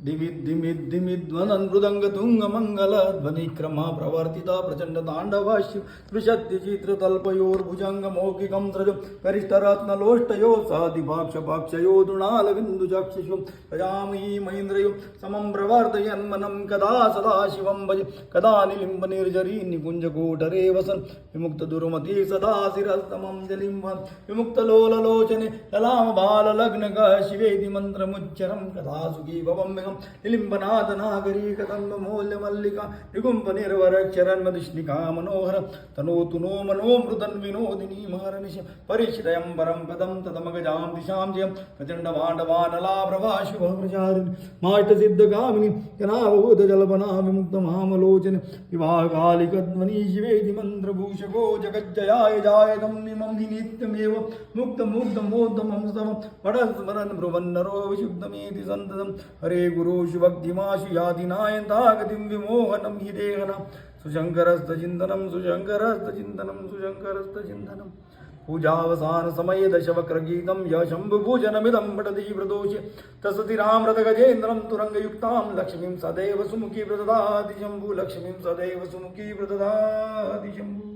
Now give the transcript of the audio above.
दिमिद्दिमिद्दिमिद्वनन् मृदङ्गतुङ्गमङ्गलध्वनिक्रमा प्रवर्तिता प्रचण्ड ताण्डवाश्य त्रिशक्तिचित्रतल्पयोर्भुजङ्गमौखिकं स्रज गरिष्ठरत्नलोष्टयो साधिपाक्षपाक्षयो दृणालबिन्दुचक्षुषु प्रजामही महेन्द्रयो समं प्रवर्तयन्मनं कदा सदा शिवं भज कदा निलिम्बनिर्जरी निकुञ्जकोटरे वसन् विमुक्तदुर्मती सदा शिरस्तमं जलिम्बन् विमुक्तलोललोचने ललामबाललग्नक शिवेति मन्त्रमुच्चरं कदा सुखी भवं निलिम्बनाथनागरी कदम्बमौल्यमल्लिका निकुम्भनिर्वरक्षरन्मदिष्णिका मनोहर तनोतु नो मनोमृतन् विनोदिनी महर्निश परिश्रयं परं पदं तदमगजां दिशां जयं प्रचण्डमाण्डवानला प्रभा शुभप्रचारिणि माष्टसिद्धगामिनि जनावभूतजल्पना विमुक्तमामलोचन विवाहकालिकध्वनि शिवेति मन्त्रभूषको जगज्जयाय जायतं निमं हि नित्यमेव मुक्तमुग्धमोद्धमं स्तवं पठस्मरन् ब्रुवन्नरो विशुद्धमेति सन्ततं हरे गुरो शुभक्तिमाशु यादिनायन्तागतिं विमोहनं हि देहनं सुशङ्करस्तचिन्तनं सुशङ्करस्तचिन्तनं सुशङ्करस्तचिन्तनं पूजावसान समये दशवक्रगीतं य शम्भुपूजनमिदं पठति प्रदोषे तस्ति रामरथगजेन्द्रं तुरङ्गयुक्तां लक्ष्मीं सदैव सुमुखी प्रददाति शम्भु लक्ष्मीं सदैव सुमुखी प्रददाति शम्भु।